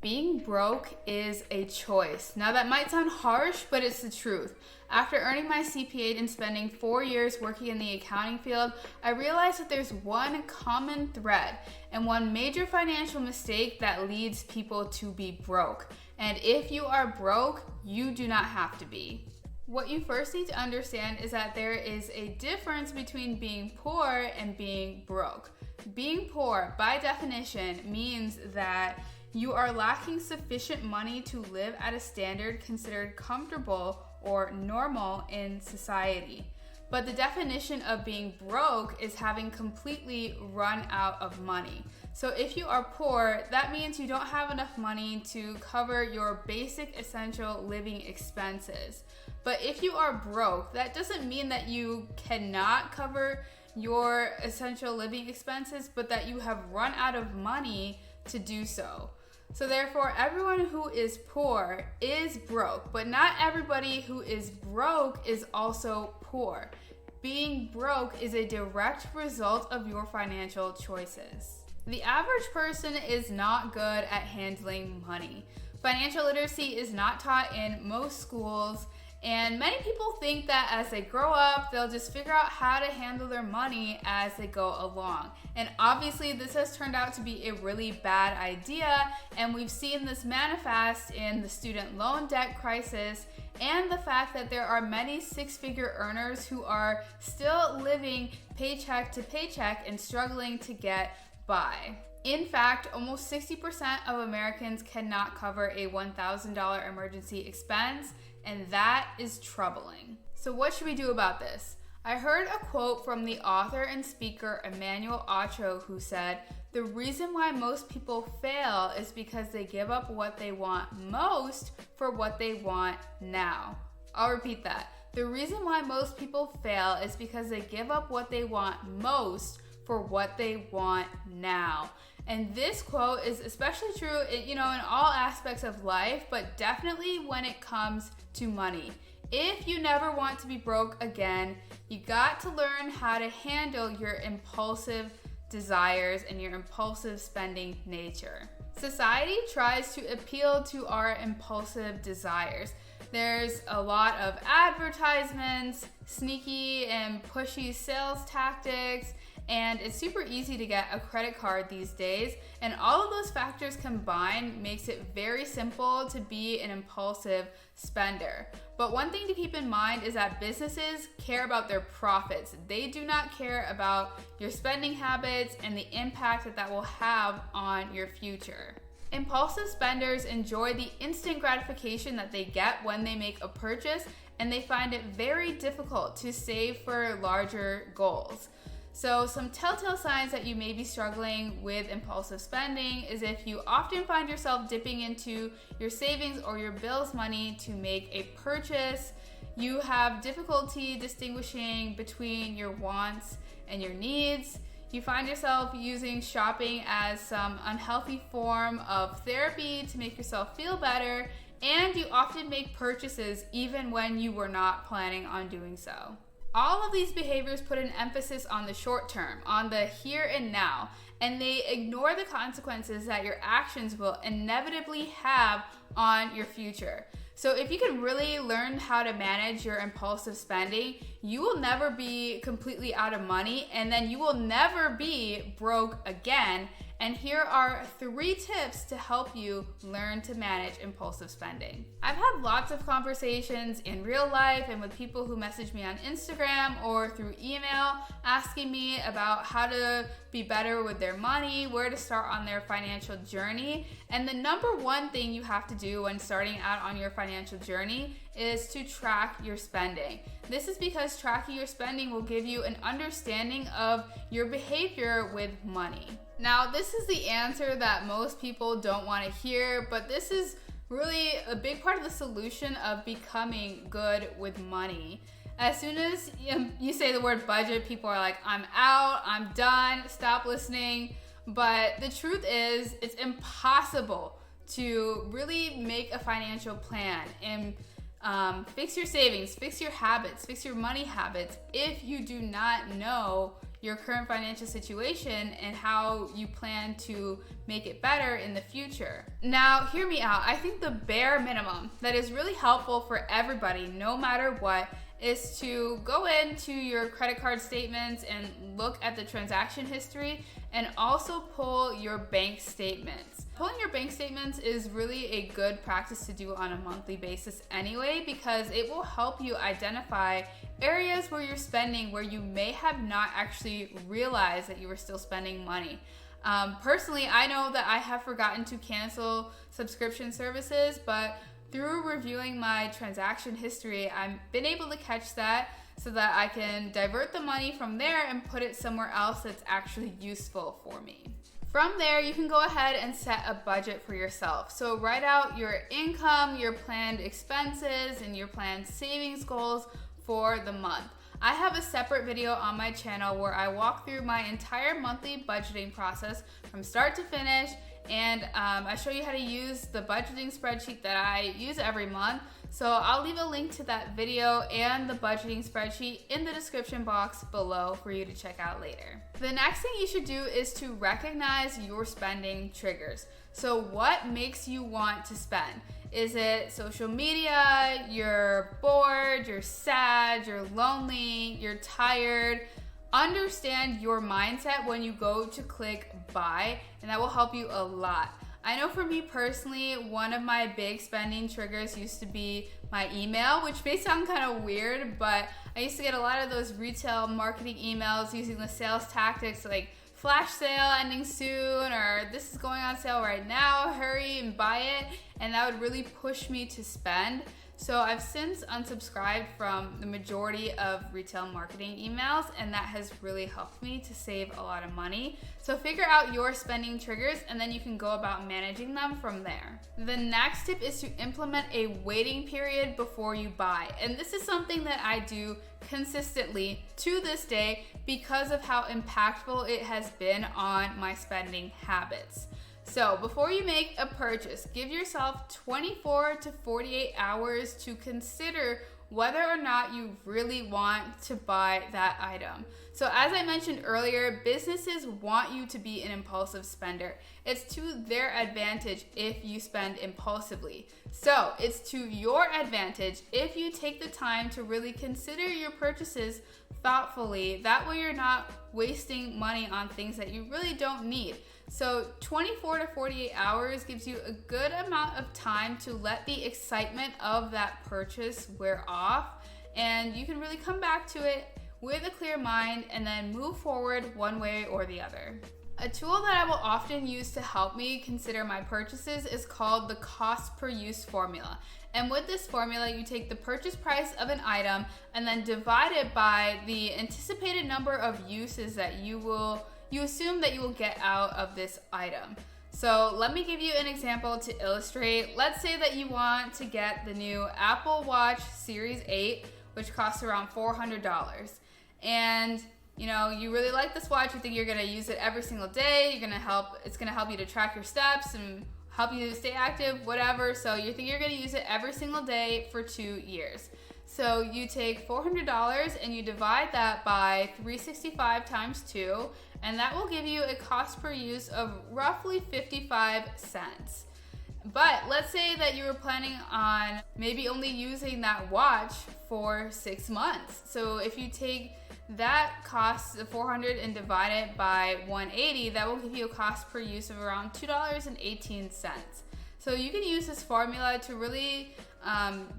Being broke is a choice. Now that might sound harsh, but it's the truth. After earning my CPA and spending 4 years working in the accounting field, I realized that there's one common thread and one major financial mistake that leads people to be broke. And if you are broke, you do not have to be. What you first need to understand is that there is a difference between being poor and being broke. Being poor, by definition, means that you are lacking sufficient money to live at a standard considered comfortable or normal in society. But the definition of being broke is having completely run out of money. So if you are poor, that means you don't have enough money to cover your basic essential living expenses. But if you are broke, that doesn't mean that you cannot cover your essential living expenses, but that you have run out of money to do so. So therefore, everyone who is poor is broke, but not everybody who is broke is also poor. Being broke is a direct result of your financial choices. The average person is not good at handling money. Financial literacy is not taught in most schools, and many people think that as they grow up, they'll just figure out how to handle their money as they go along. And obviously, this has turned out to be a really bad idea, and we've seen this manifest in the student loan debt crisis and the fact that there are many six-figure earners who are still living paycheck to paycheck and struggling to get by. In fact, almost 60% of Americans cannot cover a $1,000 emergency expense, and that is troubling. So what should we do about this? I heard a quote from the author and speaker Emmanuel Acho, who said, "The reason why most people fail is because they give up what they want most for what they want now." I'll repeat that. The reason why most people fail is because they give up what they want most for what they want now. And this quote is especially true, in all aspects of life, but definitely when it comes to money. If you never want to be broke again, you got to learn how to handle your impulsive desires and your impulsive spending nature. Society tries to appeal to our impulsive desires. There's a lot of advertisements, sneaky and pushy sales tactics, and it's super easy to get a credit card these days. And all of those factors combined makes it very simple to be an impulsive spender. But one thing to keep in mind is that businesses care about their profits. They do not care about your spending habits and the impact that will have on your future. Impulsive spenders enjoy the instant gratification that they get when they make a purchase, and they find it very difficult to save for larger goals. So some telltale signs that you may be struggling with impulsive spending is if you often find yourself dipping into your savings or your bills money to make a purchase, you have difficulty distinguishing between your wants and your needs, you find yourself using shopping as some unhealthy form of therapy to make yourself feel better, and you often make purchases even when you were not planning on doing so. All of these behaviors put an emphasis on the short term, on the here and now, and they ignore the consequences that your actions will inevitably have on your future. So if you can really learn how to manage your impulsive spending, you will never be completely out of money, and then you will never be broke again. And here are 3 tips to help you learn to manage impulsive spending. I've had lots of conversations in real life and with people who message me on Instagram or through email asking me about how to be better with their money, where to start on their financial journey. And the number one thing you have to do when starting out on your financial journey is to track your spending. This is because tracking your spending will give you an understanding of your behavior with money. Now, this is the answer that most people don't want to hear, but this is really a big part of the solution of becoming good with money. As soon as you say the word budget, people are like, I'm out, I'm done, stop listening. But the truth is, it's impossible to really make a financial plan and fix your savings, fix your habits, fix your money habits if you do not know your current financial situation and how you plan to make it better in the future. Now, hear me out. I think the bare minimum that is really helpful for everybody, no matter what, is to go into your credit card statements and look at the transaction history and also pull your bank statements. Pulling your bank statements is really a good practice to do on a monthly basis anyway, because it will help you identify areas where you're spending where you may have not actually realized that you were still spending money. Personally, I know that I have forgotten to cancel subscription services, but through reviewing my transaction history, I've been able to catch that so that I can divert the money from there and put it somewhere else that's actually useful for me. From there, you can go ahead and set a budget for yourself. So write out your income, your planned expenses, and your planned savings goals for the month. I have a separate video on my channel where I walk through my entire monthly budgeting process from start to finish, and I show you how to use the budgeting spreadsheet that I use every month. So I'll leave a link to that video and the budgeting spreadsheet in the description box below for you to check out later. The next thing you should do is to recognize your spending triggers. So what makes you want to spend? Is it social media, you're bored, you're sad, you're lonely, you're tired? Understand your mindset when you go to click buy, and that will help you a lot. I know for me personally, one of my big spending triggers used to be my email, which may sound kind of weird, but I used to get a lot of those retail marketing emails using the sales tactics like flash sale ending soon, or this is going on sale right now, hurry and buy it, and that would really push me to spend. So I've since unsubscribed from the majority of retail marketing emails, and that has really helped me to save a lot of money. So figure out your spending triggers, and then you can go about managing them from there. The next tip is to implement a waiting period before you buy. And this is something that I do consistently to this day because of how impactful it has been on my spending habits. So before you make a purchase, give yourself 24 to 48 hours to consider whether or not you really want to buy that item. So as I mentioned earlier, businesses want you to be an impulsive spender. It's to their advantage if you spend impulsively. So it's to your advantage if you take the time to really consider your purchases thoughtfully. That way you're not wasting money on things that you really don't need. So 24 to 48 hours gives you a good amount of time to let the excitement of that purchase wear off, and you can really come back to it with a clear mind and then move forward one way or the other. A tool that I will often use to help me consider my purchases is called the cost per use formula. And with this formula, you take the purchase price of an item and then divide it by the anticipated number of uses that you assume that you will get out of this item. So let me give you an example to illustrate. Let's say that you want to get the new Apple Watch Series 8, which costs around $400. And you really like this watch, you think you're gonna use it every single day, it's gonna help you to track your steps and help you to stay active, whatever. So you think you're gonna use it every single day for 2 years. So you take $400 and you divide that by 365 times 2, and that will give you a cost per use of roughly 55 cents. But let's say that you were planning on maybe only using that watch for 6 months. So if you take that cost of $400 and divide it by 180, that will give you a cost per use of around $2.18. So you can use this formula to really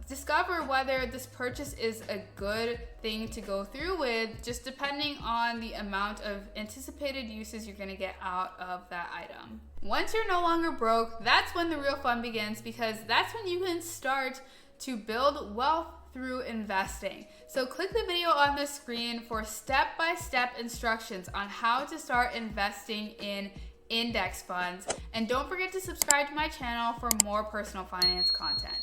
discover whether this purchase is a good thing to go through with, just depending on the amount of anticipated uses you're going to get out of that item. Once you're no longer broke, that's when the real fun begins, because that's when you can start to build wealth through investing. So click the video on the screen for step-by-step instructions on how to start investing in index funds. And don't forget to subscribe to my channel for more personal finance content.